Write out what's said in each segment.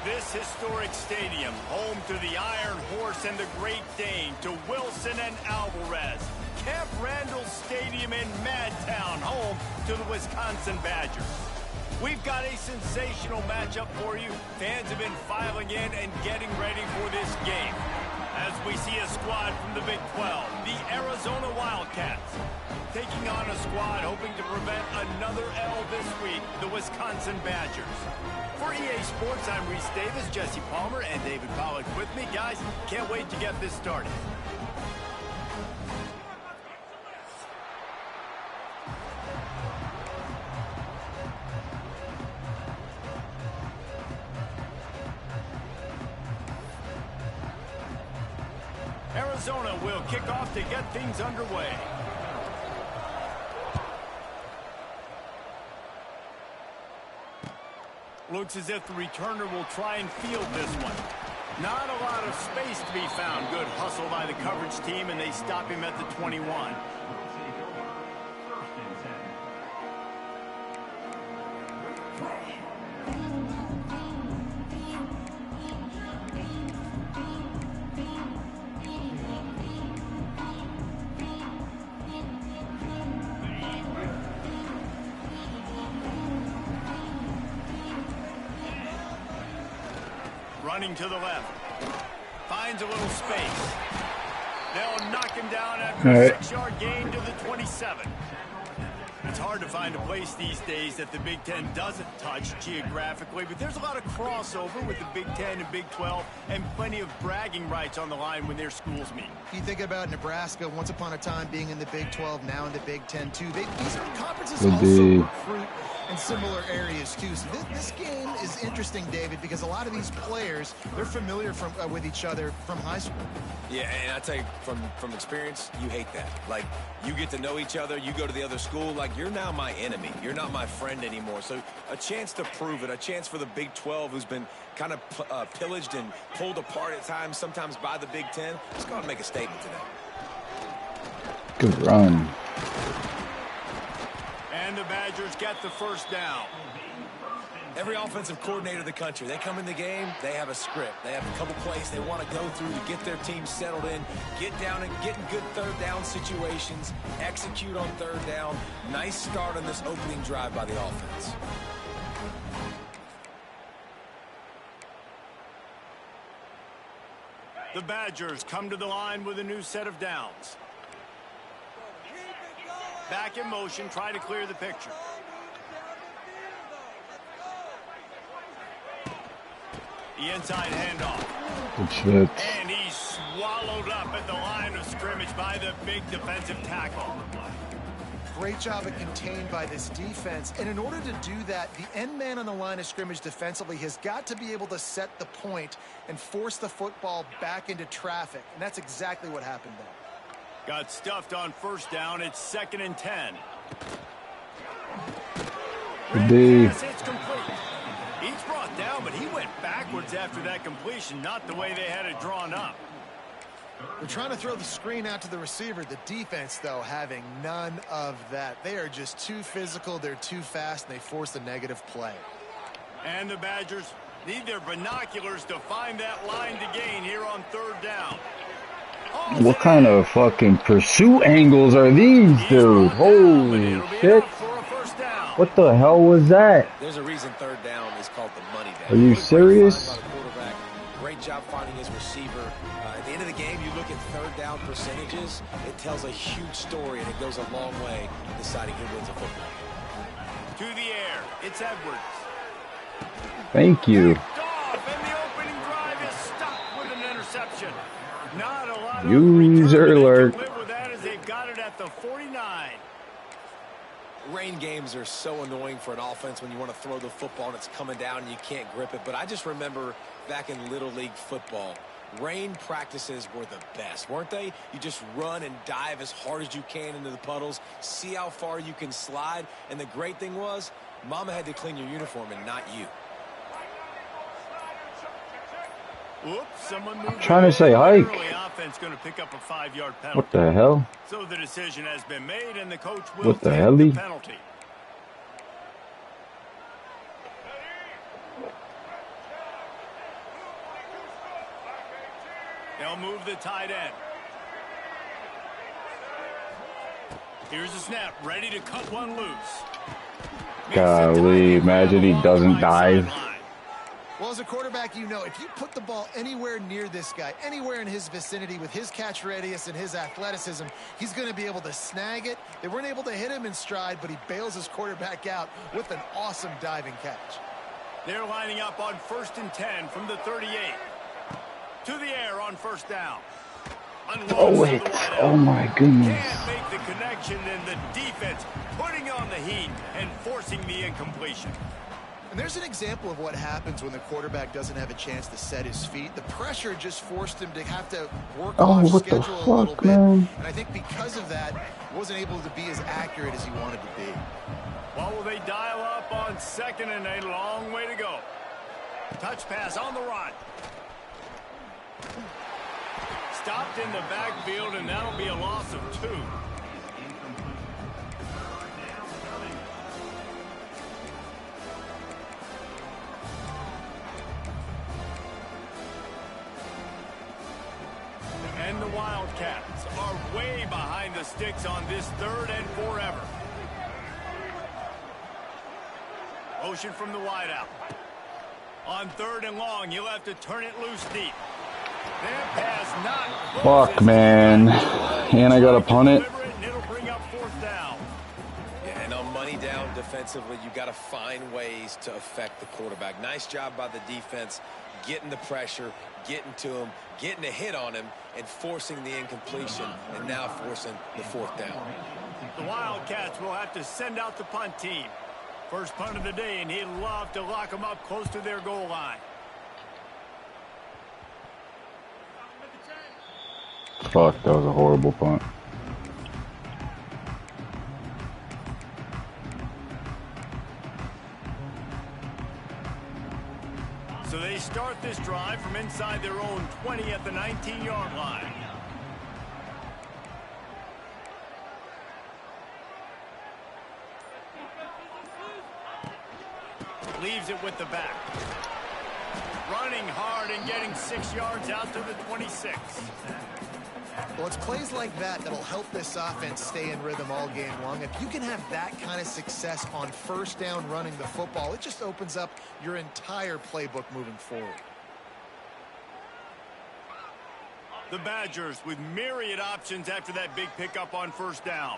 This historic stadium, home to the Iron Horse and the Great Dane, to Wilson and Alvarez. Camp Randall Stadium in Madtown, home to the Wisconsin Badgers. We've got a sensational matchup for you. Fans have been filing in and getting ready for this game. As we see a squad from the Big 12, the Arizona Wildcats, taking on a squad hoping to prevent another L this week, the Wisconsin Badgers. For EA Sports, I'm Reese Davis, Jesse Palmer, and David Pollack with me. Guys, can't wait to get this started. Arizona will kick off to get things underway. Looks as if the returner will try and field this one. Not a lot of space to be found. Good hustle by the coverage team, and they stop him at the 21. Running to the left. Finds a little space. They'll knock him down after a 6-yard gain to the 27. It's hard to find a place these days that the Big Ten doesn't touch geographically, but there's a lot of crossover with the Big Ten and Big 12 and plenty of bragging rights on the line when their schools meet. You think about Nebraska once upon a time being in the Big 12, now in the Big 10 too. These conferences also recruit in similar areas too. So this game is interesting, David, because a lot of these players, they're familiar with each other from high school. Yeah, and I tell you from experience, you hate that. Like, you get to know each other, you go to the other school, like, you're now my enemy. You're not my friend anymore. So a chance to prove it, a chance for the Big 12, who's been kind of pillaged and pulled apart at times, sometimes by the Big 10. Let's go ahead and make a statement today. Good run. And the Badgers get the first down. Every offensive coordinator in the country, they come in the game, they have a script. They have a couple plays they want to go through to get their team settled in, get down and get in good third down situations, execute on third down. Nice start on this opening drive by the offense. The Badgers come to the line with a new set of downs. Back in motion, try to clear the picture. The inside handoff. Good shit. And he's swallowed up at the line of scrimmage by the big defensive tackle. Great job of contained by this defense. And in order to do that, the end man on the line of scrimmage defensively has got to be able to set the point and force the football back into traffic. And that's exactly what happened there. Got stuffed on first down. It's 2nd and 10. It's complete. He's brought down, but he went backwards after that completion, not the way they had it drawn up. They're trying to throw the screen out to the receiver. The defense, though, having none of that. They are just too physical. They're too fast, and they force a negative play. And the Badgers need their binoculars to find that line to gain here on third down. What kind of fucking pursuit angles are these, dude? Holy shit. What the hell was that? There's a reason third down is called the money down. Are you serious? Great job finding his receiver. At the end of the game, you look at third down percentages, it tells a huge story, and it goes a long way in deciding who wins a football. To the air, it's Edwards. Thank you. And the opening drive is stopped with an interception. Not a lot of user alert. live with that as they've got it at the 49. Rain games are so annoying for an offense when you want to throw the football and it's coming down and you can't grip it. But I just remember back in Little League football, rain practices were the best, weren't they? You just run and dive as hard as you can into the puddles, see how far you can slide. And the great thing was, Mama had to clean your uniform and not you. Oops, someone moved. I'm trying to say hike. Offense going to pick up a 5-yard penalty. What the hell? So the decision has been made, and the coach will what the take hell? The penalty. They'll move the tight end. Here's a snap, ready to cut one loose. Golly, imagine he doesn't dive. Well, as a quarterback, you know, if you put the ball anywhere near this guy, anywhere in his vicinity with his catch radius and his athleticism, he's going to be able to snag it. They weren't able to hit him in stride, but he bails his quarterback out with an awesome diving catch. They're lining up on 1st and 10 from the 38. To the air on 1st down. Oh, wait. Oh, my goodness. Can't make the connection, and the defense putting on the heat and forcing the incompletion. And there's an example of what happens when the quarterback doesn't have a chance to set his feet. The pressure just forced him to have to work off schedule a little bit. And I think because of that, wasn't able to be as accurate as he wanted to be. Well, will they dial up on 2nd and a long way to go? Touch pass on the run. Stopped in the backfield, and that'll be a loss of 2. And the Wildcats are way behind the sticks on this 3rd and forever. Motion from the wideout. On 3rd and long, you'll have to turn it loose deep. That pass not fuck, man. And I got to punt it. It'll bring up 4th down. Yeah, and on money down defensively, you got to find ways to affect the quarterback. Nice job by the defense, getting the pressure, getting to him, getting a hit on him, and forcing the incompletion, and now forcing the 4th down. The Wildcats will have to send out the punt team. First punt of the day, and he'd love to lock them up close to their goal line. Fuck, that was a horrible punt. So they start this drive from inside their own 20 at the 19-yard line. Leaves it with the back. Running hard and getting 6 yards out to the 26. Well, it's plays like that that'll help this offense stay in rhythm all game long. If you can have that kind of success on 1st down running the football, it just opens up your entire playbook moving forward. The Badgers with myriad options after that big pickup on 1st down.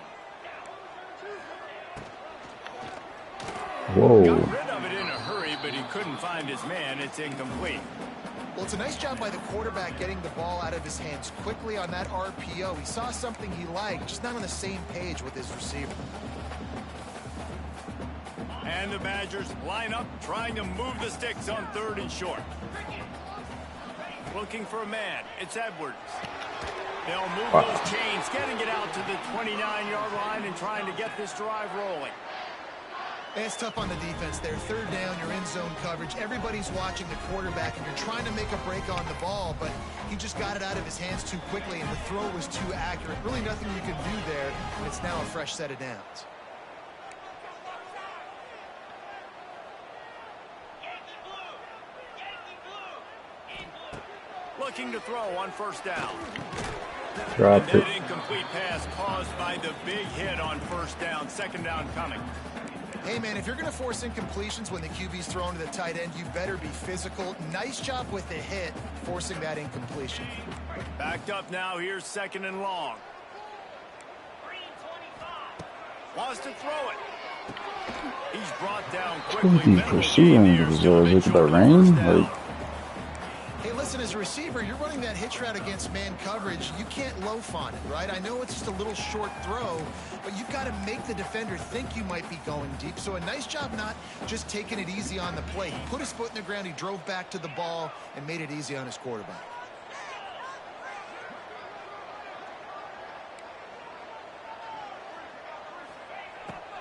Whoa. Got rid of it in a hurry, but he couldn't find his man. It's incomplete. Well, it's a nice job by the quarterback getting the ball out of his hands quickly on that RPO. He saw something he liked, just not on the same page with his receiver. And the Badgers line up, trying to move the sticks on 3rd and short. Looking for a man. It's Edwards. They'll move those chains, getting it out to the 29-yard line and trying to get this drive rolling. It's tough on the defense there. 3rd down, you're in zone coverage. Everybody's watching the quarterback, and you're trying to make a break on the ball, but he just got it out of his hands too quickly, and the throw was too accurate. Really nothing you can do there. It's now a fresh set of downs. Looking to throw on 1st down. Dropped it. That incomplete pass caused by the big hit on 1st down. 2nd down coming. Hey, man, if you're going to force incompletions when the QB's thrown to the tight end, you better be physical. Nice job with the hit, forcing that incompletion. Backed up now. Here's 2nd and long. Wants to throw it. He's brought down quickly. Who's he pursuing? Is it the rain? Like, hey, listen, as a receiver, you're running that hitch route against man coverage. You can't loaf on it, right? I know it's just a little short throw, but you've got to make the defender think you might be going deep. So a nice job not just taking it easy on the play. He put his foot in the ground, he drove back to the ball, and made it easy on his quarterback.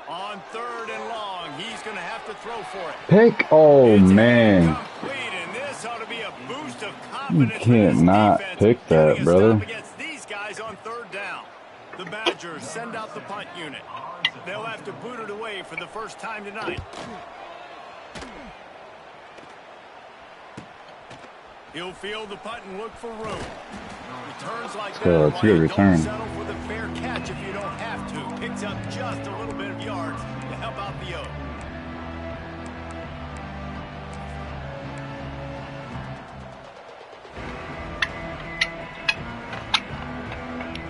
On 3rd and long, he's going to have to throw for it. pick? Oh, man. This ought to be a boost of You confidence. can't not pick that, brother. Against these guys on 3rd down. The Badgers send out the punt unit. They'll have to boot it away for the first time tonight. He'll field the punt and look for room. Returns like It's a that, good return. don't settle for the fair catch if you don't have to. Picks up just a little bit of yards to help out the O.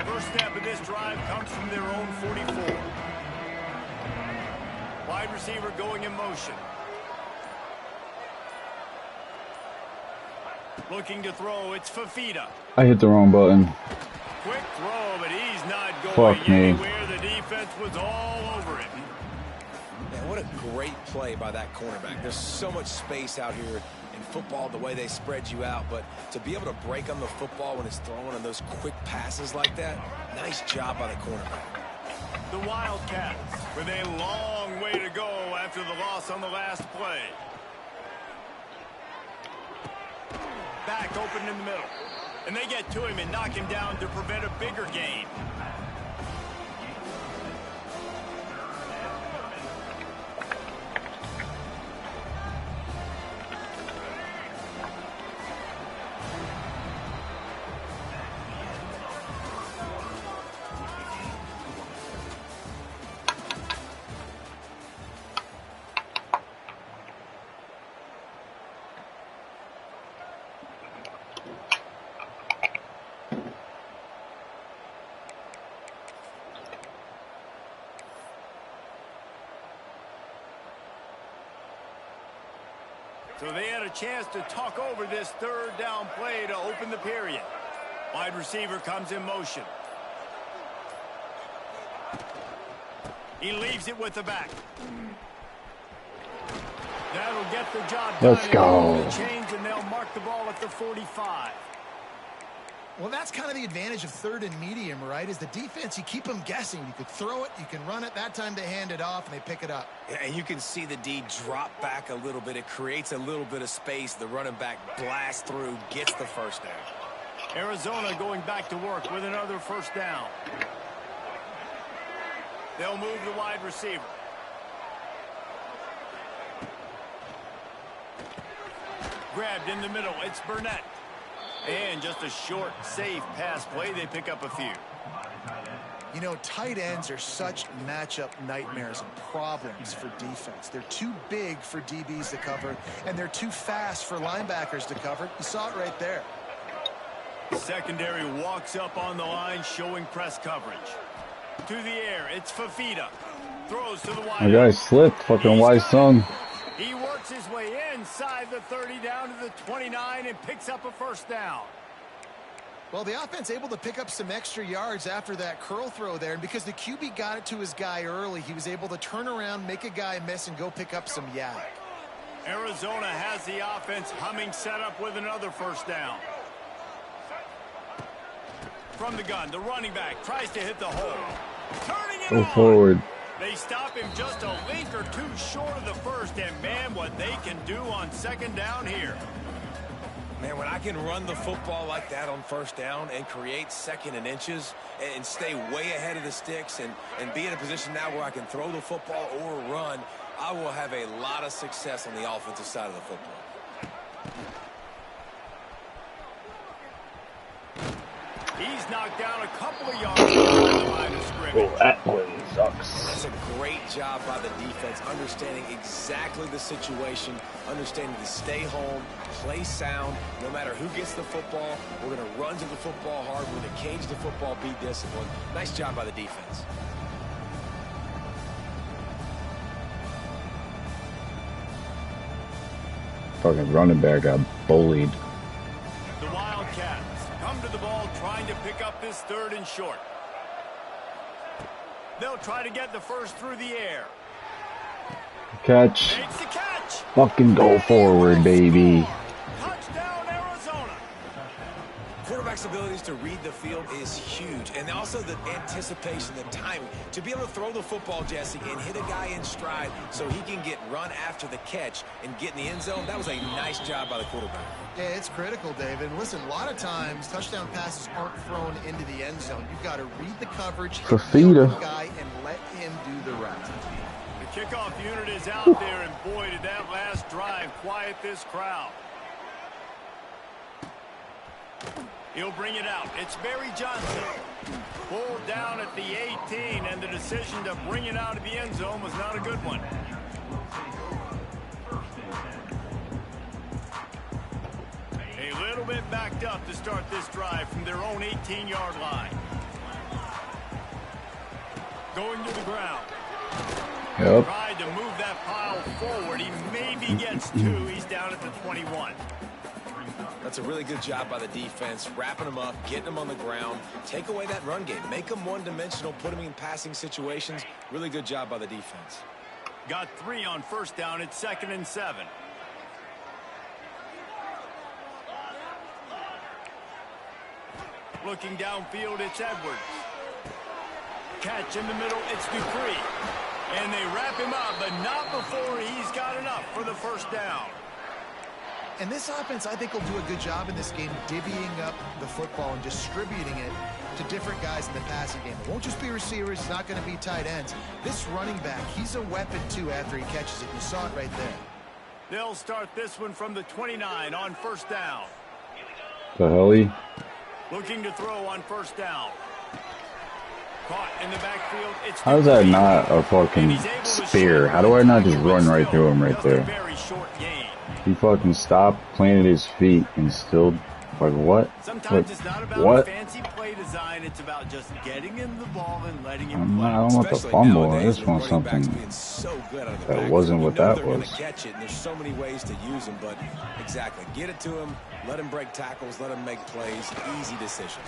First step of this drive comes from their own 44. Wide receiver going in motion. Looking to throw, it's Fafita. I hit the wrong button. Quick throw, but he's not going Fuck me. anywhere. The defense was all over it. Man, what a great play by that cornerback. There's so much space out here in football, the way they spread you out, but to be able to break on the football when it's thrown on those quick passes like that, nice job by the cornerback. The Wildcats with a long way to go after the loss on the last play. Back open in the middle. And they get to him and knock him down to prevent a bigger gain. So they had a chance to talk over this third down play to open the period. Wide receiver comes in motion. He leaves it with the back. That'll get the job done. Let's go. The chains, and they'll mark the ball at the 45. Well, that's kind of the advantage of third and medium, right? Is the defense, you keep them guessing. You could throw it, you can run it. That time they hand it off, and they pick it up. Yeah, and you can see the D drop back a little bit. It creates a little bit of space. The running back blasts through, gets the first down. Arizona going back to work with another first down. They'll move the wide receiver. Grabbed in the middle. It's Burnett. And just a short, safe pass play. They pick up a few. You know, tight ends are such matchup nightmares and problems for defense. They're too big for DBs to cover, and they're too fast for linebackers to cover. You saw it right there. Secondary walks up on the line, showing press coverage. To the air, it's Fafita. Throws to the wide. My guy slipped. Fucking wise son. He works his way inside the 30 down to the 29 and picks up a first down. Well, the offense able to pick up some extra yards after that curl throw there. And because the QB got it to his guy early, he was able to turn around, make a guy miss, and go pick up some yak. Arizona has the offense humming, set up with another first down. From the gun, the running back tries to hit the hole. Turning it Go on. forward. They stop him just a link or two short of the first, and man, what they can do on second down here. Man, when I can run the football like that on first down and create second and inches and stay way ahead of the sticks and be in a position now where I can throw the football or run, I will have a lot of success on the offensive side of the football. He's knocked down a couple of yards behind the line of scrimmage. Oh, that play sucks. That's a great job by the defense, understanding exactly the situation, understanding to stay home, play sound. No matter who gets the football, we're going to run to the football hard. We're going to cage the football, be disciplined. Nice job by the defense. Fucking running back got bullied. The Wildcats come to the ball trying to pick up this third and short. They'll try to get the first through the air. Catch. Makes the catch. Fucking go forward, baby. Touchdown, Arizona. Quarterback's abilities to read the field is huge, and also the anticipation, the timing. To be able to throw the football, Jesse, and hit a guy in stride so he can get run after the catch and get in the end zone, that was a nice job by the quarterback. Yeah, it's critical, David. Listen, a lot of times touchdown passes aren't thrown into the end zone. You've got to read the coverage, hit the open guy, and let him do the rest. The kickoff unit is out there, and boy, did that last drive quiet this crowd. He'll bring it out. It's Barry Johnson. Pulled down at the 18, and the decision to bring it out of the end zone was not a good one. A little bit backed up to start this drive from their own 18-yard line. Going to the ground. Yep. Tried to move that pile forward. He maybe gets 2. He's down at the 21. That's a really good job by the defense, wrapping them up, getting them on the ground, take away that run game, make them one-dimensional, put them in passing situations. Really good job by the defense. Got 3 on first down. It's 2nd and 7. Looking downfield, it's Edwards. Catch in the middle, it's Dupree. And they wrap him up, but not before he's got enough for the first down. And this offense, I think, will do a good job in this game divvying up the football and distributing it to different guys in the passing game. It won't just be receivers. It's not going to be tight ends. This running back, he's a weapon, too, after he catches it. You saw it right there. They'll start this one from the 29 on first down. The hell? Looking to throw on first down. Caught in the backfield. It's How is that not a fucking spear? How do I not just run right through him right there? He fucking stopped, planted his feet, and still, like, what? Sometimes it's not about fancy play design. It's about just getting him the ball and letting him play. I don't want the fumble. I just want something that wasn't what that was. Catch it, and there's so many ways to use him, but exactly, get it to him, let him break tackles, let him make plays. Easy decision.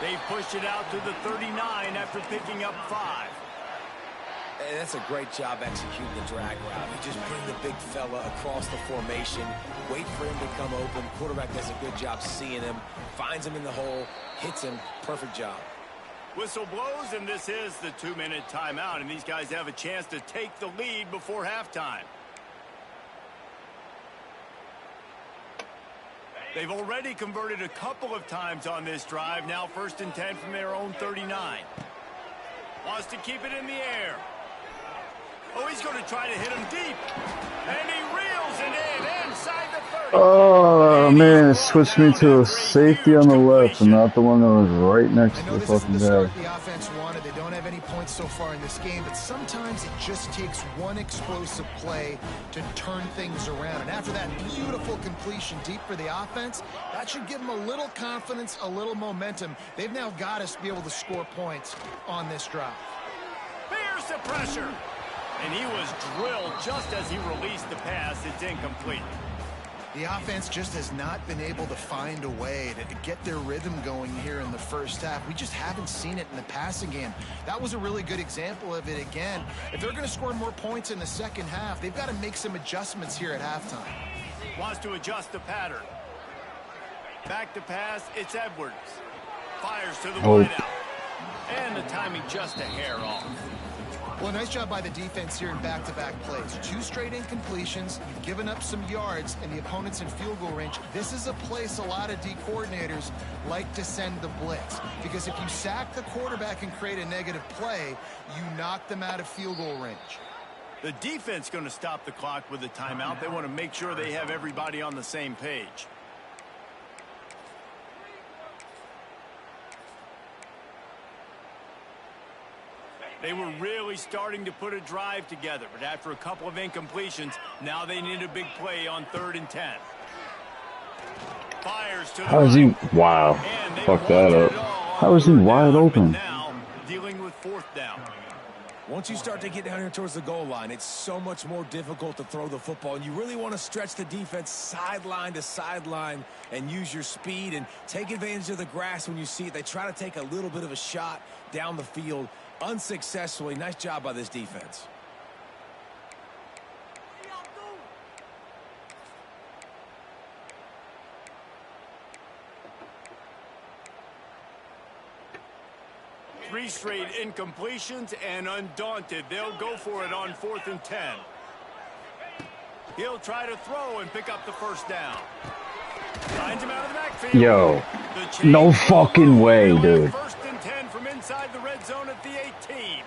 They pushed it out to the 39 after picking up 5. And that's a great job executing the drag route. You just bring the big fella across the formation, wait for him to come open. Quarterback does a good job seeing him, finds him in the hole, hits him. Perfect job. Whistle blows, and this is the 2-minute timeout, and these guys have a chance to take the lead before halftime. They've already converted a couple of times on this drive. Now 1st and 10 from their own 39. Wants to keep it in the air. Oh, he's going to try to hit him deep. And he reels it in inside the 30. Oh, man, it switched me to a safety on the left and not the one that was right next to the fucking guy. The offense wanted. They don't have any points so far in this game, but sometimes it just takes one explosive play to turn things around. And after that beautiful completion deep for the offense, that should give them a little confidence, a little momentum. They've now got us to be able to score points on this drive. Here's the pressure. And he was drilled just as he released the pass. It's incomplete. The offense just has not been able to find a way to get their rhythm going here in the first half. We just haven't seen it in the passing game. That was a really good example of it again. If they're going to score more points in the second half, they've got to make some adjustments here at halftime. Wants to adjust the pattern. Back to pass, it's Edwards. Fires to the wideout. And the timing just a hair off. Well, nice job by the defense here in back-to-back plays. 2 straight incompletions, you've given up some yards, and the opponent's in field goal range. This is a place a lot of D coordinators like to send the blitz, because if you sack the quarterback and create a negative play, you knock them out of field goal range. The defense going to stop the clock with a timeout. They want to make sure they have everybody on the same page. They were really starting to put a drive together, but after a couple of incompletions, now they need a big play on 3rd and 10. Fires to the How is he? Wow. Fuck that up. How is he wide open? Now dealing with 4th down. Once you start to get down here towards the goal line, it's so much more difficult to throw the football, and you really want to stretch the defense sideline to sideline and use your speed and take advantage of the grass when you see it. They try to take a little bit of a shot down the field. Unsuccessfully. Nice job by this defense. Three straight incompletions, and undaunted, they'll go for it on 4th and 10. He'll try to throw and pick up the first down. Finds him out of the backfield. Yo, no fucking way, dude. 1st and 10 from inside the red zone at the 18.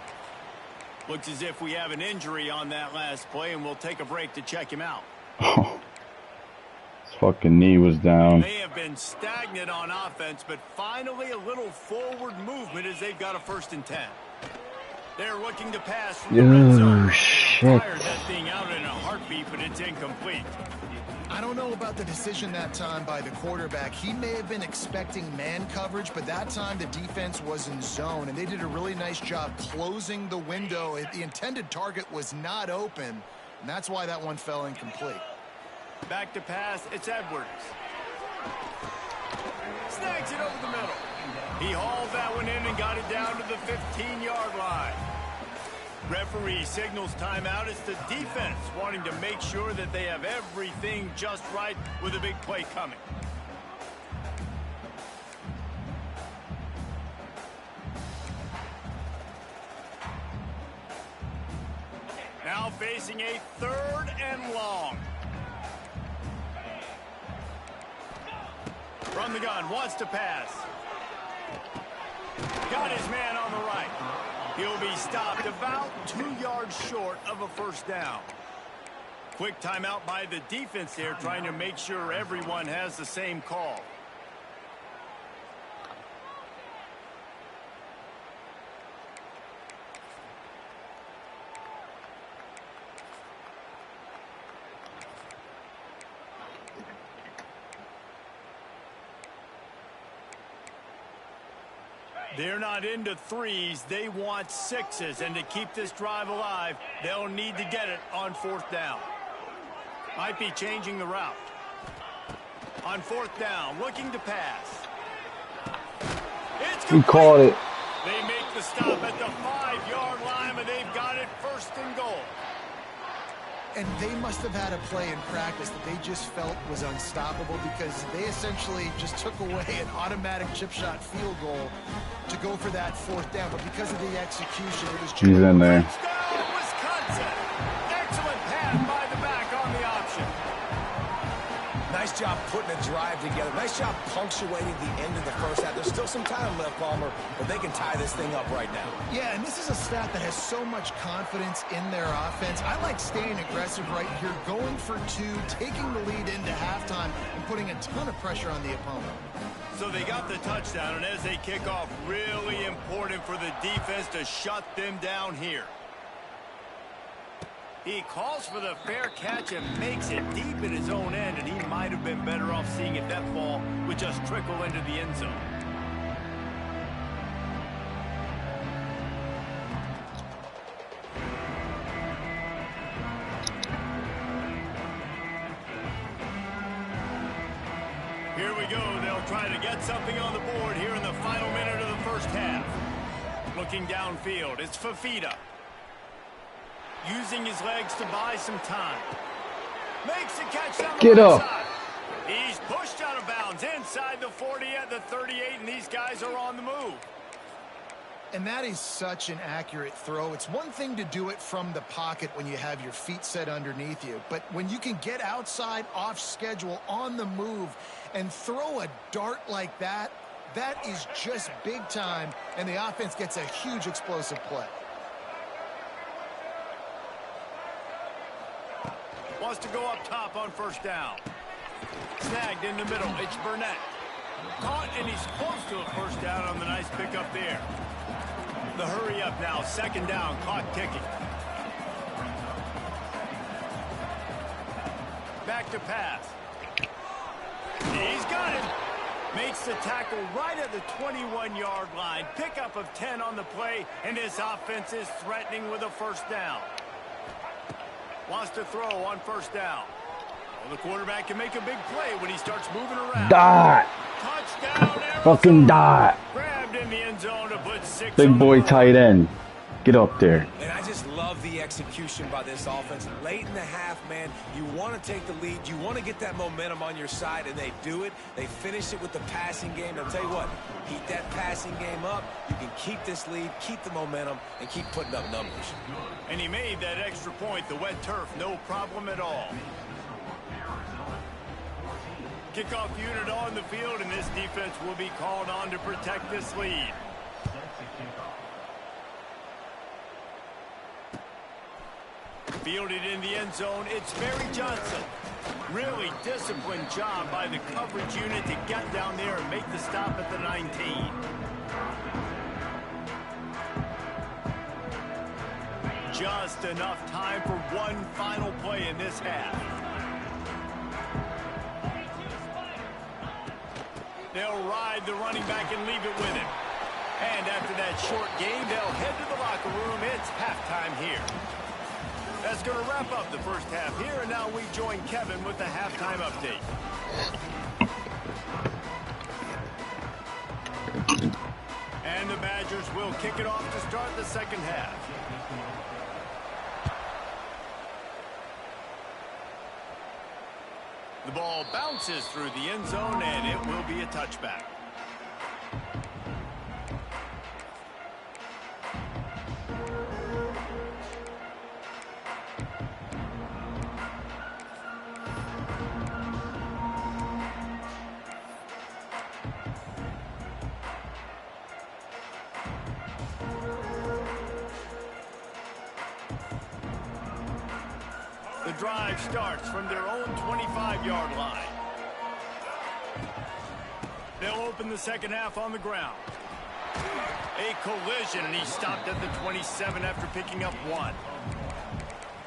Looks as if we have an injury on that last play, and we'll take a break to check him out. His fucking knee was down. They have been stagnant on offense, but finally a little forward movement as they've got a 1st and 10. They're looking to pass from the red zone. Shit. Fired that thing out in a heartbeat, but it's incomplete. I don't know about the decision that time by the quarterback. He may have been expecting man coverage, but that time the defense was in zone, and they did a really nice job closing the window. The intended target was not open, and that's why that one fell incomplete. Back to pass, it's Edwards. Snags it over the middle. He hauled that one in and got it down to the 15-yard line. Referee signals timeout. It's the defense wanting to make sure that they have everything just right with a big play coming. Now facing a 3rd and long. From the gun, wants to pass. Got his man on the right. He'll be stopped about 2 yards short of a 1st down. Quick timeout by the defense there, trying to make sure everyone has the same call. They're not into 3s, they want 6s, and to keep this drive alive, they'll need to get it on 4th down. Might be changing the route. On 4th down, looking to pass. It's He caught it. They make the stop at the 5-yard line, but they've got it 1st and goal. And they must have had a play in practice that they just felt was unstoppable, because they essentially just took away an automatic chip shot field goal to go for that 4th down. But because of the execution, it was just... He's in there. Touchdown, Wisconsin. Excellent pass by the back on the option. Nice job putting a drive together. Nice job punctuating the end of the 1st half. There's still some time left, Palmer, but they can tie this thing up right now. Yeah, and this is a staff that has so much confidence in their offense. I like staying aggressive right here, going for 2, taking the lead into halftime, and putting a ton of pressure on the opponent. So they got the touchdown, and as they kick off, really important for the defense to shut them down here. He calls for the fair catch and makes it deep in his own end, and he might have been better off seeing if that ball would just trickle into the end zone. Here we go. They'll try to get something on the board here in the final minute of the 1st half. Looking downfield, it's Fafita. Using his legs to buy some time. Makes the catch down the right side. He's pushed out of bounds inside the 40 at the 38, and these guys are on the move. And that is such an accurate throw. It's one thing to do it from the pocket when you have your feet set underneath you, but when you can get outside, off schedule, on the move, and throw a dart like that, that is just big time, and the offense gets a huge explosive play. Wants to go up top on 1st down. Snagged in the middle. It's Burnett. Caught, and he's close to a 1st down on the nice pickup there. The hurry up now. 2nd down. Clock ticking. Back to pass. He's got it. Makes the tackle right at the 21-yard line. Pickup of 10 on the play, and this offense is threatening with a 1st down. Wants to throw on 1st down. Well, the quarterback can make a big play when he starts moving around. Dot. Touchdown, Arizona. Fucking dot. Grabbed in the end zone to put 6 Big on boy the board. tight end. Get up there. And I just love the execution by this offense. Late in the half, man, you want to take the lead. You want to get that momentum on your side, and they do it. They finish it with the passing game. I'll tell you what, keep that passing game up. You can keep this lead, keep the momentum, and keep putting up numbers. And he made that extra point. The wet turf, no problem at all. Kickoff unit on the field, and this defense will be called on to protect this lead. Fielded in the end zone, it's Mary Johnson. Really disciplined job by the coverage unit to get down there and make the stop at the 19. Just enough time for one final play in this half. They'll ride the running back and leave it with him. And after that short game, they'll head to the locker room. It's halftime here. That's going to wrap up the first half here, and now we join Kevin with the halftime update. And the Badgers will kick it off to start the second half. The ball bounces through the end zone, and it will be a touchback. The drive starts from their own 25-yard line. They'll open the second half on the ground. A collision, and he stopped at the 27 after picking up 1.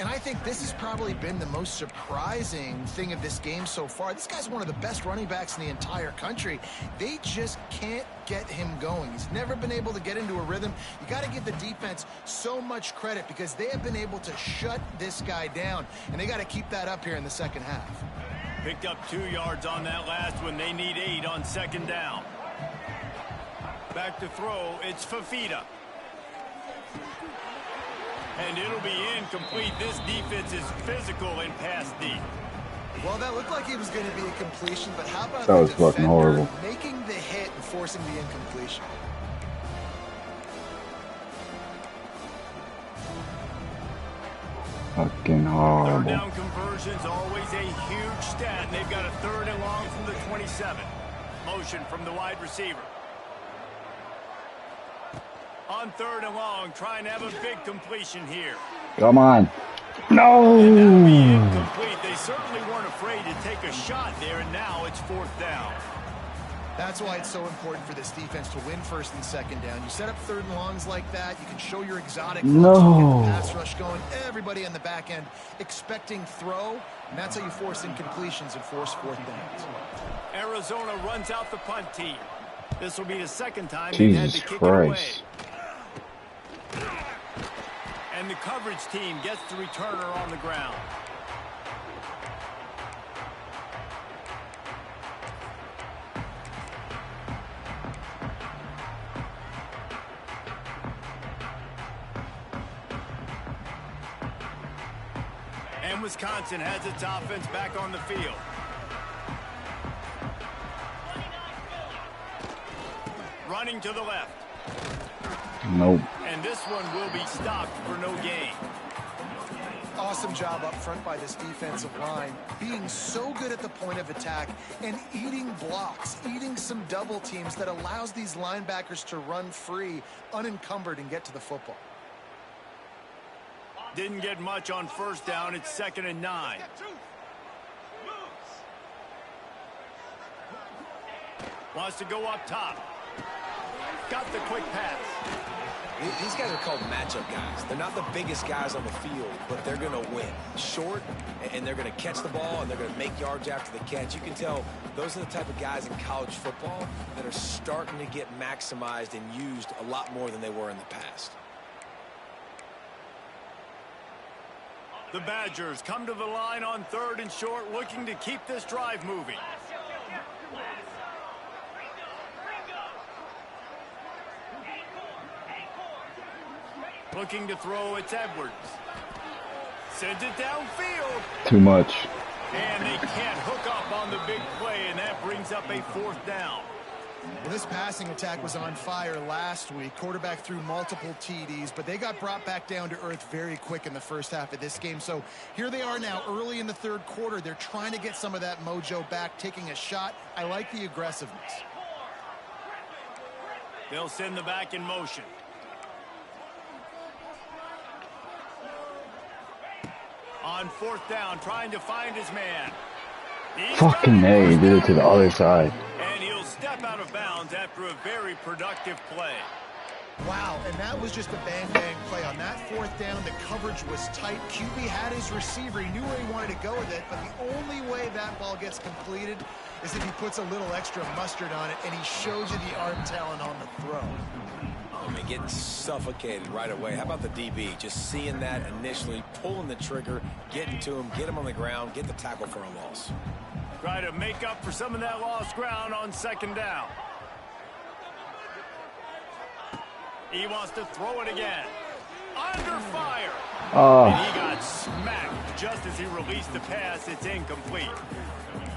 And I think this has probably been the most surprising thing of this game so far. This guy's one of the best running backs in the entire country. They just can't get him going. He's never been able to get into a rhythm. You got to give the defense so much credit because they have been able to shut this guy down, and they got to keep that up here in the second half. Picked up 2 yards on that last one. They need 8 on second down. Back to throw. It's Fafita. And it'll be incomplete. This defense is physical and pass deep. Well, that looked like it was going to be a completion, but how about that the was fucking defender horrible. making the hit and forcing the incompletion? Fucking Third horrible. down conversion's always a huge stat, and they've got a 3rd and long from the 27. Motion from the wide receiver. On 3rd and long, trying to have a big completion here. Come on. No. And that'll be incomplete. They certainly weren't afraid to take a shot there, and now it's 4th down. That's why it's so important for this defense to win 1st and 2nd down. You set up 3rd and longs like that, you can show your exotic looks, you get the pass rush going, everybody on the back end expecting throw, and that's how you force incompletions and force 4th downs. Arizona runs out the punt team. This will be the 2nd time they've Jesus had to kick Christ. it away. And the coverage team gets the returner on the ground. And Wisconsin has its offense back on the field. Running to the left. Nope. And this one will be stopped for no gain. Awesome job up front by this defensive line, being so good at the point of attack and eating blocks, eating some double teams that allows these linebackers to run free, unencumbered, and get to the football. Didn't get much on 1st down. It's 2nd and 9. Wants to go up top. Got the quick pass. These guys are called matchup guys. They're not the biggest guys on the field, but they're going to win. Short, and they're going to catch the ball, and they're going to make yards after the catch. You can tell those are the type of guys in college football that are starting to get maximized and used a lot more than they were in the past. The Badgers come to the line on 3rd and short, looking to keep this drive moving. Looking to throw, it's Edwards. Sends it downfield. Too much. And they can't hook up on the big play, and that brings up a 4th down. Well, this passing attack was on fire last week. Quarterback threw multiple TDs, but they got brought back down to earth very quick in the first half of this game. So here they are now early in the 3rd quarter. They're trying to get some of that mojo back, taking a shot. I like the aggressiveness. They'll send the back in motion. On 4th down, trying to find his man. Fucking A, he did it to the other side. And he'll step out of bounds after a very productive play. Wow, and that was just a bang-bang play. On that fourth down, the coverage was tight. QB had his receiver. He knew where he wanted to go with it, but the only way that ball gets completed is if he puts a little extra mustard on it, and he shows you the arm talent on the throw. I mean, getting suffocated right away. How about the DB? Just seeing that initially, pulling the trigger, getting to him, get him on the ground, get the tackle for a loss. Try to make up for some of that lost ground on second down. He wants to throw it again. Under fire. And he got smacked just as he released the pass. It's incomplete.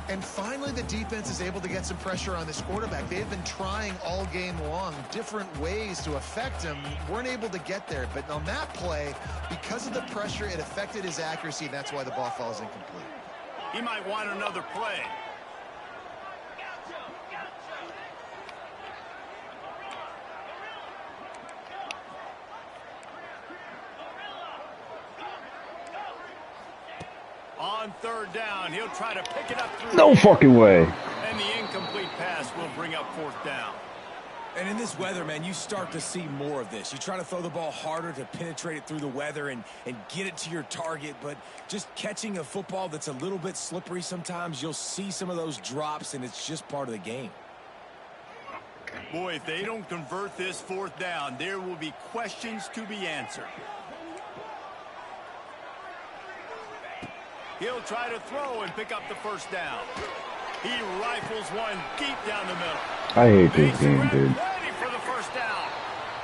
And finally, the defense is able to get some pressure on this quarterback. They've been trying all game long different ways to affect him. Weren't able to get there. But on that play, because of the pressure, it affected his accuracy. And that's why the ball falls incomplete. He might want another play. On third down, he'll try to pick it up through. No fucking way. And the incomplete pass will bring up fourth down. And in this weather, man, you start to see more of this. You try to throw the ball harder to penetrate it through the weather and get it to your target, but just catching a football that's a little bit slippery sometimes, you'll see some of those drops, and it's just part of the game. Boy, if they don't convert this fourth down, there will be questions to be answered. He'll try to throw and pick up the first down. He rifles one deep down the middle. I hate this game, dude. Ready for the first down.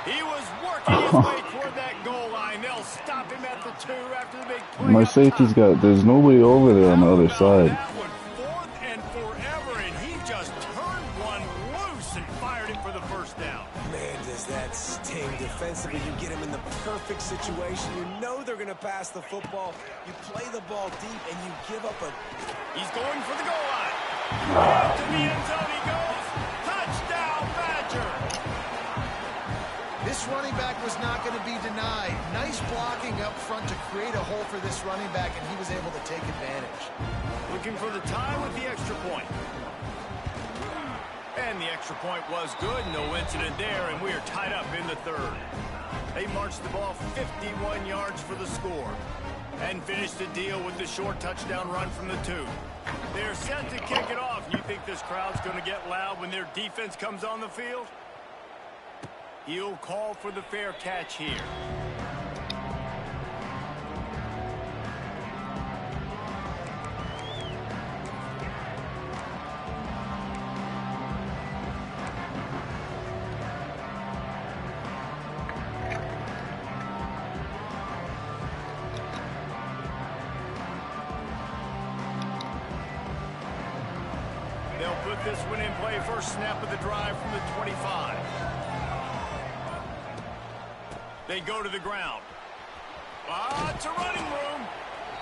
He was working his way toward that goal line. They'll stop him at the 2 after the big play. My safety's got, there's nobody over there on the other side. That one fourth and forever, and he just turned one loose and fired it for the first down. Man, does that sting defensively. You get him in the perfect situation. You know they're going to pass the football. You play the ball deep, and you give up a... He's going for the goal line. To the end zone he goes. Touchdown, Badger. This running back was not going to be denied. Nice blocking up front to create a hole for this running back, and he was able to take advantage. Looking for the tie with the extra point. And the extra point was good. No incident there, and we are tied up in the third. They marched the ball 51 yards for the score and finished the deal with the short touchdown run from the 2. They're set to kick it off. You think this crowd's going to get loud when their defense comes on the field? He'll call for the fair catch here. They'll put this one in play. First snap of the drive from the 25. They go to the ground. It's a running room.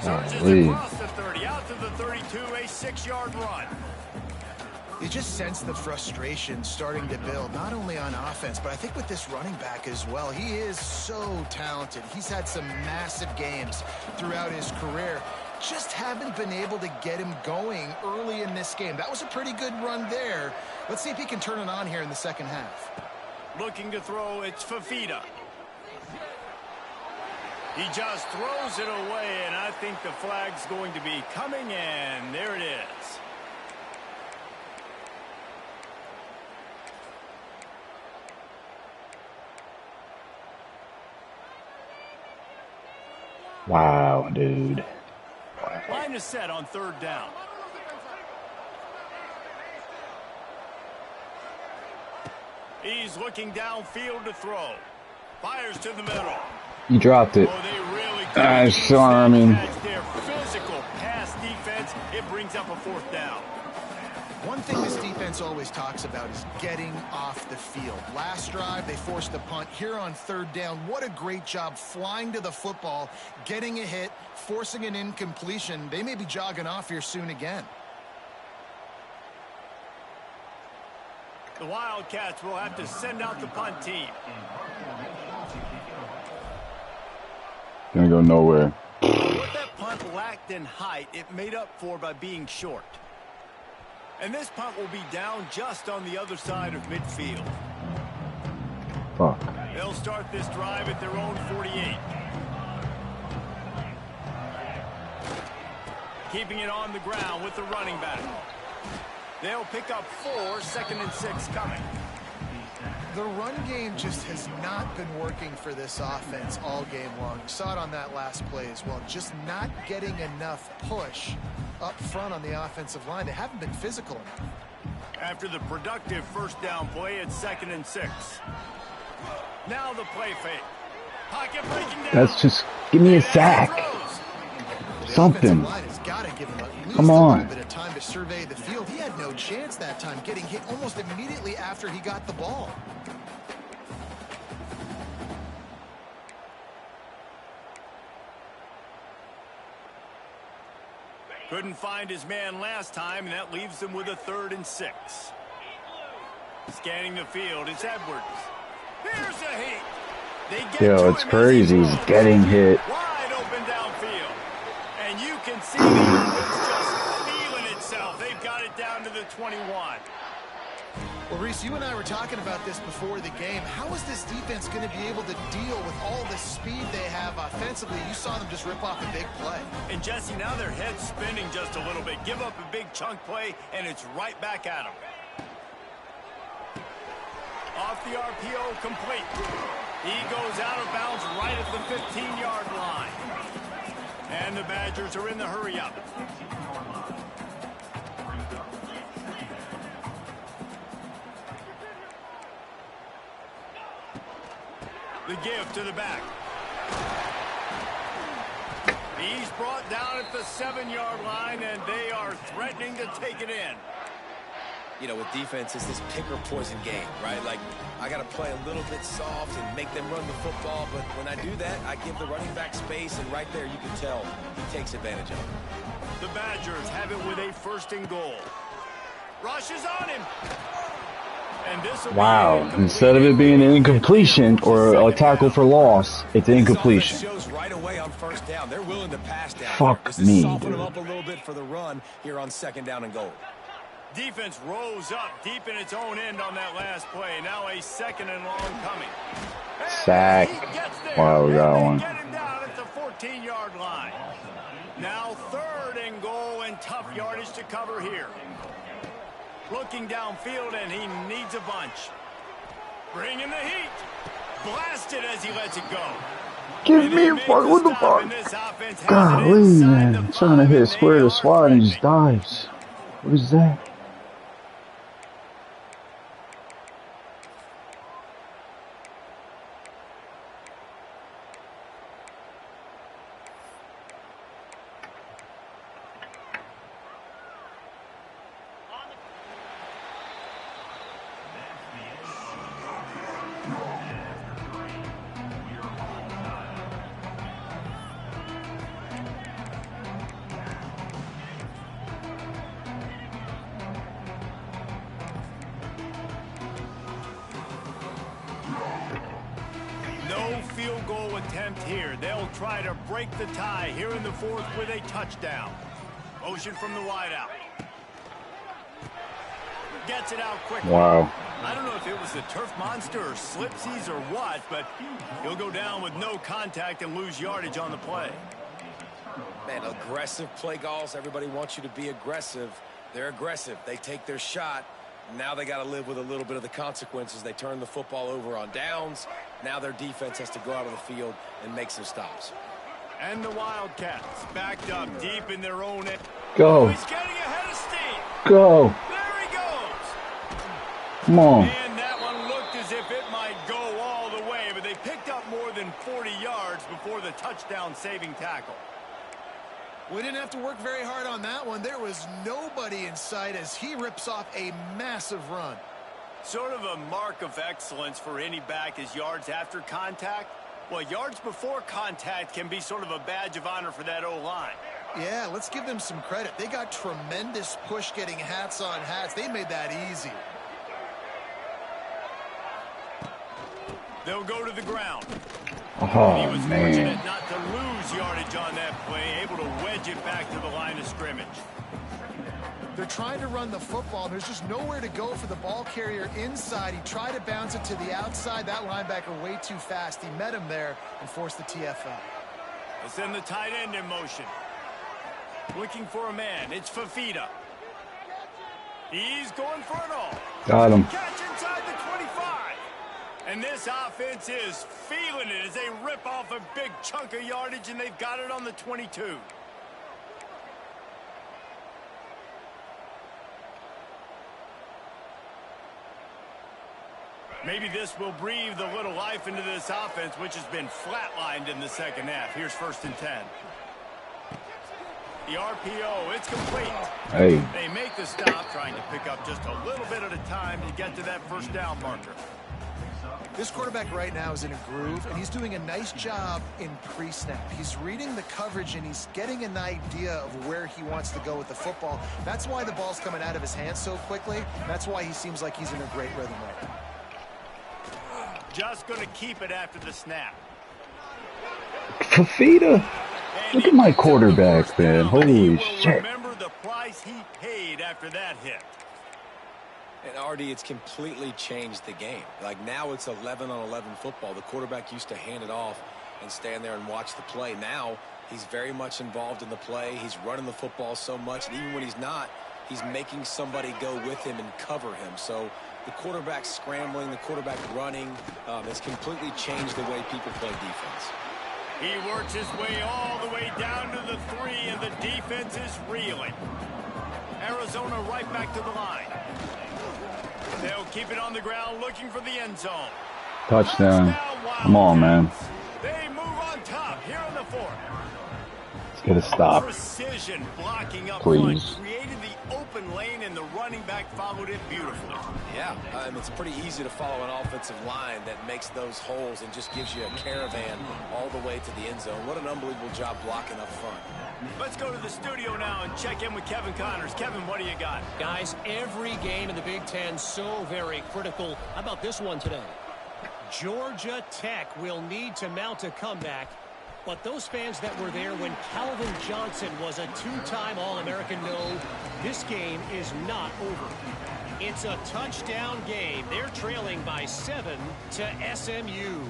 Surges across the 30, out to the 32, a 6-yard run. You just sense the frustration starting to build, not only on offense, but I think with this running back as well. He is so talented. He's had some massive games throughout his career. Just haven't been able to get him going early in this game. That was a pretty good run there. Let's see if he can turn it on here in the second half. Looking to throw, it's Fafita. He just throws it away, and I think the flag's going to be coming in. There it is. Wow, dude. Line is set on third down. He's looking downfield to throw. Fires to the middle. He dropped it. Oh, they really their physical pass defense. It brings up a fourth down. One thing this defense always talks about is getting off the field. Last drive, they forced a punt. Here on third down, what a great job flying to the football, getting a hit, forcing an incompletion. They may be jogging off here soon again. The Wildcats will have to send out the punt team. Gonna go nowhere. What that punt lacked in height, it made up for by being short. And this punt will be down just on the other side of midfield. Fuck. They'll start this drive at their own 48. Keeping it on the ground with the running back. They'll pick up 4, 2nd and 6 coming. The run game just has not been working for this offense all game long. You saw it on that last play as well. Just not getting enough push up front on the offensive line. They haven't been physical enough. After the productive first down play, it's 2nd and 6. Now the play fake. Pocket breaking down. That's just, give me a sack. Something. Come on. A bit of time to survey the field. He had no chance that time, getting hit almost immediately after he got the ball. Couldn't find his man last time, and that leaves him with a 3rd and 6. Scanning the field, it's Edwards. Here's a heat. They get Yo, it's crazy. He's getting hit. Wide open downfield. And you can see the offense just feeling itself. They've got it down to the 21. Well, Reese, you and I were talking about this before the game. How is this defense going to be able to deal with all the speed they have offensively? You saw them just rip off a big play. And, Jesse, now their head's spinning just a little bit. Give up a big chunk play, and it's right back at them. Off the RPO, complete. He goes out of bounds right at the 15-yard line. And the Badgers are in the hurry-up. The give to the back. He's brought down at the 7-yard line, and they are threatening to take it in. You know, with defense, it's this pick or poison game, right? Like, I got to play a little bit soft and make them run the football, but when I do that, I give the running back space, and right there you can tell he takes advantage of it. The Badgers have it with a 1st and goal. Rushes on him. Wow, instead of it being an incompletion or a tackle for loss, it's an incompletion. Shows right away on 1st down. They're willing to pass down. Fuck me, soften dude. them up a little bit for the run here on 2nd down and goal. Defense rose up deep in its own end on that last play. Now a 2nd and long coming. Sack. Wow, we got one. Get him down at the 14-yard line. Now 3rd and goal, and tough yardage to cover here. Looking downfield, and he needs a bunch. Bringing the heat. Blasted as he lets it go. Give me a fuck. What the fuck? Golly, man. Trying to hit a square to slide and just dives. What is that? Field goal attempt here. They'll try to break the tie here in the 4th with a touchdown. Motion from the wideout. Gets it out quickly. Wow. I don't know if it was the turf monster or slipsies or what, but he'll go down with no contact and lose yardage on the play. Man, aggressive play calls. Everybody wants you to be aggressive. They're aggressive. They take their shot. Now they got to live with a little bit of the consequences. They turn the football over on downs. Now their defense has to go out of the field and make some stops. And the Wildcats backed up deep in their own end. Go. Oh, he's getting ahead of steam. Go. There he goes. Come on. And that one looked as if it might go all the way, but they picked up more than 40 yards before the touchdown-saving tackle. We didn't have to work very hard on that one. There was nobody in sight as he rips off a massive run. Sort of a mark of excellence for any back is yards after contact. Well, yards before contact can be sort of a badge of honor for that O-line. Yeah, let's give them some credit. They got tremendous push getting hats on hats. They made that easy. They'll go to the ground. Oh, he was man. fortunate not to lose yardage on that play, able to wedge it back to the line of scrimmage. The They're trying to run the football. There's just nowhere to go for the ball carrier inside. He tried to bounce it to the outside. That linebacker way too fast. He met him there and forced the TFL. They send the tight end in motion. Looking for a man. It's Fafita. He's going for it all. Got him. Catch inside the 25. And this offense is feeling it as they rip off a big chunk of yardage, and they've got it on the 22. Maybe this will breathe a little life into this offense, which has been flatlined in the second half. Here's 1st and 10. The RPO, it's complete. Hey. They make the stop, trying to pick up just a little bit at a time to get to that first down marker. This quarterback right now is in a groove, and he's doing a nice job in pre-snap. He's reading the coverage, and he's getting an idea of where he wants to go with the football. That's why the ball's coming out of his hands so quickly. That's why he seems like he's in a great rhythm right now. Just going to keep it after the snap. Fafita. Look at my quarterback, man. Holy shit. Remember the price he paid after that hit. And Artie, it's completely changed the game. Like now it's 11-on-11 football. The quarterback used to hand it off and stand there and watch the play. Now he's very much involved in the play. He's running the football so much, and even when he's not, he's making somebody go with him and cover him. So the quarterback scrambling, the quarterback running, has completely changed the way people play defense. He works his way all the way down to the 3, and the defense is reeling. Arizona right back to the line. They'll keep it on the ground, looking for the end zone. Touchdown. Come on, man. They move on top here in the 4th. Let's get a stop. Precision blocking up Please. front, created the open lane, and the running back followed it beautifully. Yeah, it's pretty easy to follow an offensive line that makes those holes and just gives you a caravan all the way to the end zone. What an unbelievable job blocking up front. Let's go to the studio now and check in with Kevin Connors. Kevin, what do you got? Guys, every game in the Big Ten so very critical. How about this one today? Georgia Tech will need to mount a comeback, but those fans that were there when Calvin Johnson was a 2-time All-American know this game is not over. It's a touchdown game. They're trailing by 7 to SMU.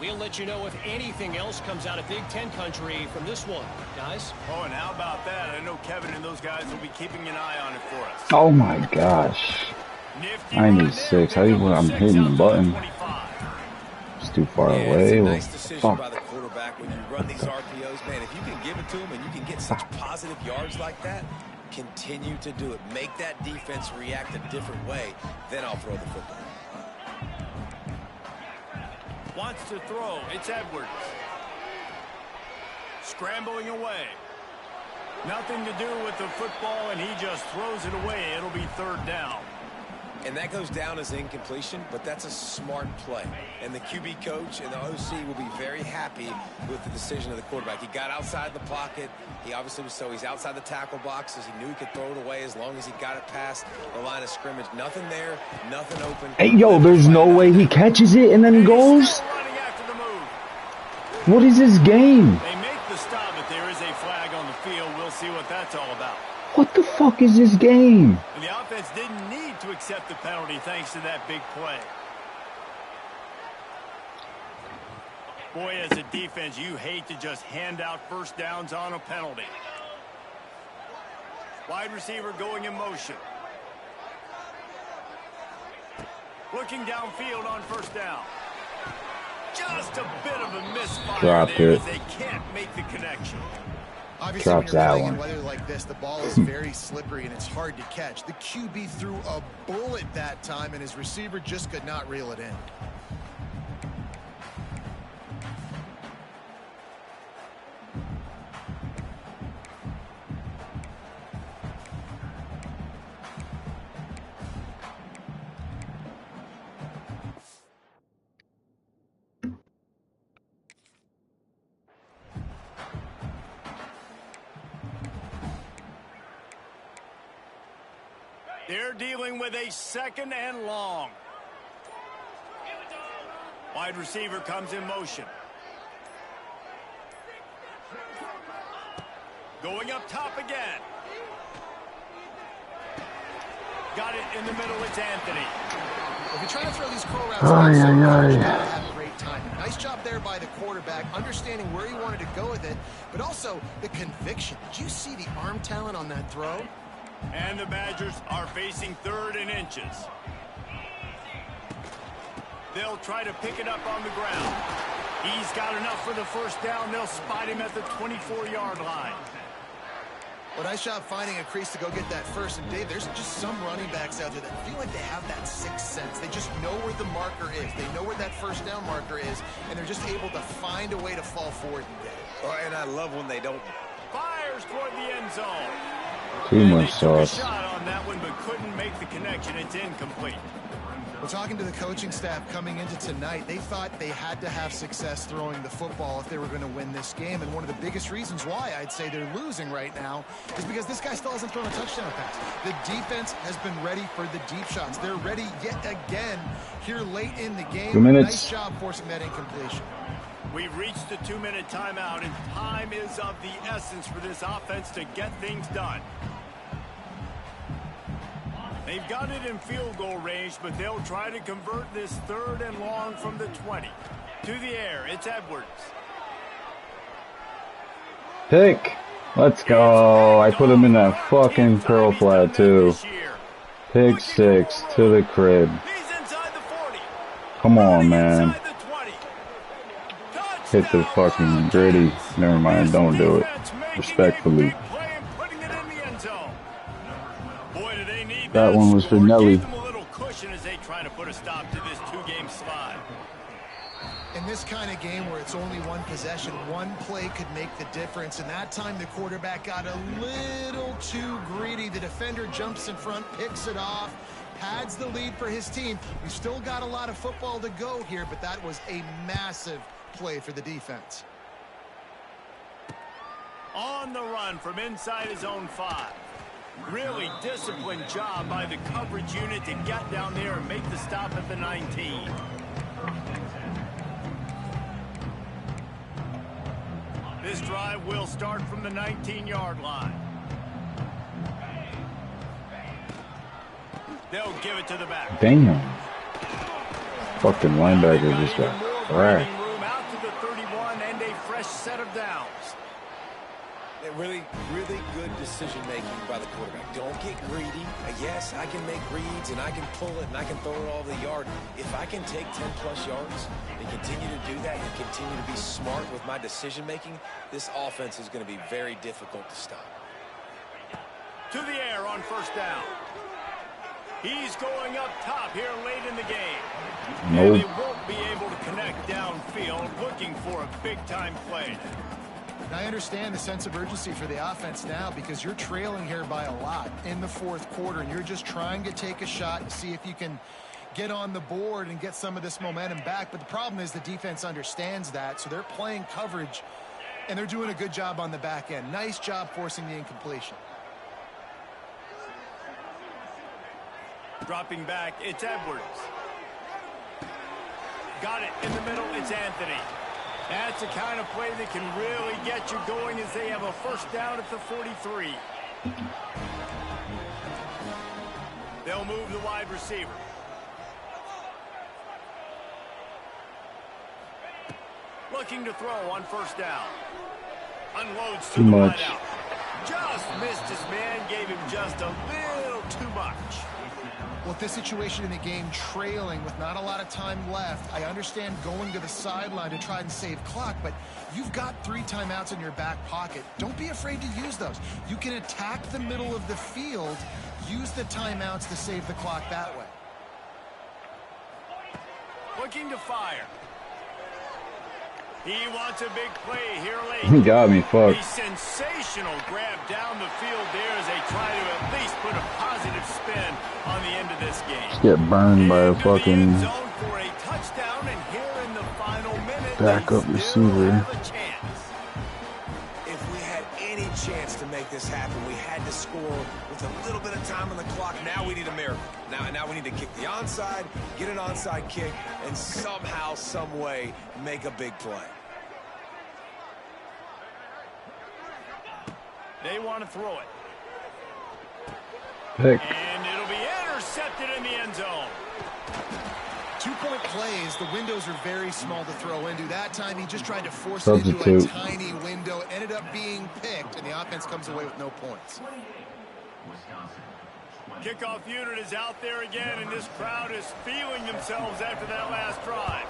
We'll let you know if anything else comes out of Big Ten country from this one, guys. Oh, and how about that? I know Kevin and those guys will be keeping an eye on it for us. Oh my gosh. 96. I'm hitting the button. It's too far away. It's a nice decision by the quarterback when you run these RPOs. Man, if you can give it to him and you can get such positive yards like that, continue to do it. Make that defense react a different way. Then I'll throw the football. Wants to throw. It's Edwards. Scrambling away. Nothing to do with the football, and he just throws it away. It'll be 3rd down. And that goes down as incompletion, but that's a smart play. And the QB coach and the OC will be very happy with the decision of the quarterback. He got outside the pocket. He obviously he's outside the tackle boxes. He knew he could throw it away as long as he got it past the line of scrimmage. Nothing there, nothing open. Hey, yo, there's no way he catches it and then goes? Running after the move. What is this game? They make the stop, but there is a flag on the field. We'll see what that's all about. What the fuck is this game? And the offense didn't need to accept the penalty thanks to that big play. Boy, as a defense, you hate to just hand out first downs on a penalty. Wide receiver going in motion. Looking downfield on first down. Just a bit of a misfire. Dropped there it. as they can't make the connection. Obviously, Drops when you're that playing one. in weather like this, the ball is very slippery and it's hard to catch. The QB threw a bullet that time, and his receiver just could not reel it in. They're dealing with a 2nd and long. Wide receiver comes in motion. Going up top again. Got it in the middle. It's Anthony. If you're trying to throw these curl routes, you have great timing. Nice job there by the quarterback, understanding where he wanted to go with it, but also the conviction. Did you see the arm talent on that throw? And the Badgers are facing 3rd and inches. They'll try to pick it up on the ground. He's got enough for the first down. They'll spot him at the 24-yard line. Well, nice job finding a crease to go get that first. And, Dave, there's just some running backs out there that feel like they have that sixth sense. They just know where the marker is. They know where that first down marker is, and they're just able to find a way to fall forward today. Oh, and I love when they don't. Fires toward the end zone. Too much sauce. Shot on that one, but couldn't make the connection. It's incomplete. Well, talking to the coaching staff coming into tonight, they thought they had to have success throwing the football if they were going to win this game. And one of the biggest reasons why I'd say they're losing right now is because this guy still hasn't thrown a touchdown pass. The defense has been ready for the deep shots. They're ready yet again here late in the game. 2 minutes. Nice job forcing that incompletion. We've reached the 2-minute timeout, and time is of the essence for this offense to get things done. They've got it in field goal range, but they'll try to convert this 3rd and long from the 20. To the air, it's Edwards. Pick. Let's go. I put him in that fucking curl flat, too. Pick 6 to the crib. He's inside the 40. Come on, man. Hit the fucking gritty. Never mind, don't do it. Respectfully. That one was for Nelly. A little cushion as they try to put a stop to this 2-game slide. In this kind of game where it's only one possession, one play could make the difference. And that time the quarterback got a little too greedy. The defender jumps in front, picks it off, pads the lead for his team. We've still got a lot of football to go here, but that was a massive play for the defense. On the run from inside his own 5. Really disciplined job by the coverage unit to get down there and make the stop at the 19. This drive will start from the 19-yard line. They'll give it to the back. Damn. Fucking linebacker just got thrashed. Out to the 31 and a fresh set of downs. Really good decision-making by the quarterback. Don't get greedy. Yes, I can make reads, and I can pull it, and I can throw it all the yard. If I can take 10-plus yards and continue to do that and continue to be smart with my decision-making, this offense is going to be very difficult to stop. To the air on first down. He's going up top here late in the game. Nope. And they won't be able to connect downfield, looking for a big-time play. I understand the sense of urgency for the offense now because you're trailing here by a lot in the 4th quarter, and you're just trying to take a shot and see if you can get on the board and get some of this momentum back. But the problem is the defense understands that, so they're playing coverage, and they're doing a good job on the back end. Nice job forcing the incompletion. Dropping back, it's Edwards. Got it in the middle, it's Anthony. That's the kind of play that can really get you going as they have a first down at the 43. They'll move the wide receiver. Looking to throw on first down. Unloads to too much. Out. Just missed his man, gave him just a little too much. Well, with this situation in the game trailing with not a lot of time left, I understand going to the sideline to try and save clock, but you've got 3 timeouts in your back pocket. Don't be afraid to use those. You can attack the middle of the field, use the timeouts to save the clock that way. Looking to fire. He wants a big play here late. He got me fucked. A sensational grab down the field there as they try to at least put a positive spin on the end of this game. Just get burned by a fucking for a touchdown, and here in the final minute, backup receiver. If we had any chance to make this happen, we had to score with a little bit of time on the clock. Now we need a miracle. Now we need to kick the onside, get an onside kick, and somehow, some way, make a big play. They want to throw it. Pick. And it'll be intercepted in the end zone. 2-point plays, the windows are very small to throw into. That time he just tried to force it Substitute. into a tiny window, ended up being picked, and the offense comes away with no points. Kickoff unit is out there again, and this crowd is feeling themselves after that last drive.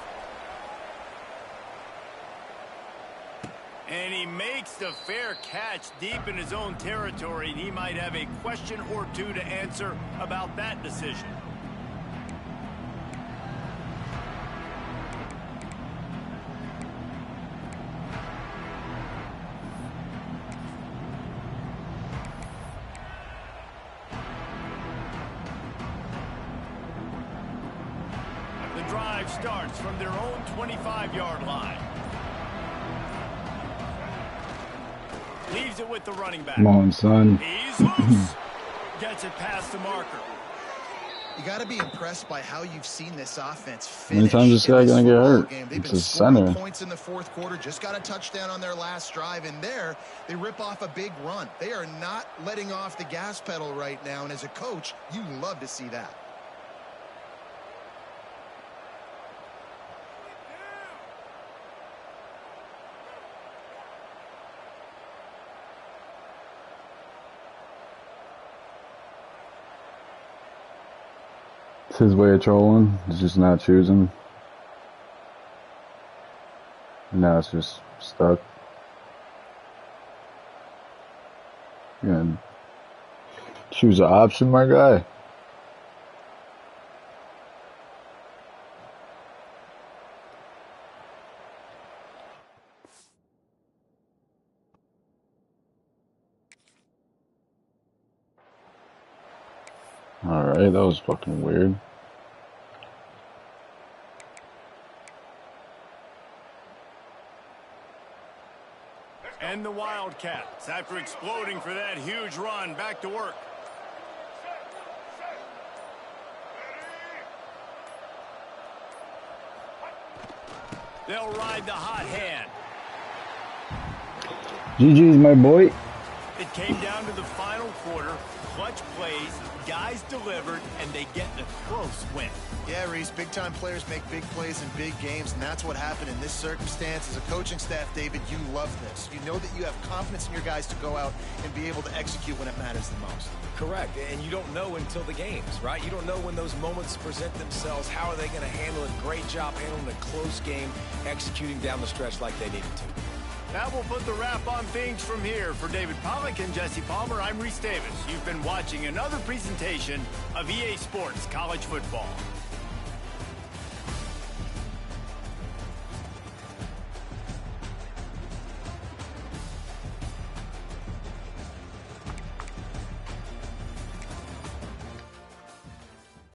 And he makes the fair catch deep in his own territory, and he might have a question or two to answer about that decision. The drive starts from their own 25-yard line. Leaves it with the running back. Come on, son. He's loose. Gets it past the marker. You got to be impressed by how you've seen this offense How many finish. times this guy gonna get hurt? They've It's been a scoring center. points in the fourth quarter. Just got a touchdown on their last drive, and there they rip off a big run. They are not letting off the gas pedal right now, and as a coach, you love to see that. It's his way of trolling. He's just not choosing. Now it's just stuck. You gonna choose an option, my guy? Alright, that was fucking weird. And the Wildcats, after exploding for that huge run, back to work. They'll ride the hot hand. GG's, my boy. It came down to the final quarter. Clutch plays, guys delivered, and they get the close win. Yeah, Reese, big-time players make big plays in big games, and that's what happened in this circumstance. As a coaching staff, David, you love this. You know that you have confidence in your guys to go out and be able to execute when it matters the most. Correct, and you don't know until the games, right? You don't know when those moments present themselves. How are they going to handle it? Great job handling a close game, executing down the stretch like they needed to. That will put the wrap on things from here. For David Pollack and Jesse Palmer, I'm Reese Davis. You've been watching another presentation of EA Sports College Football.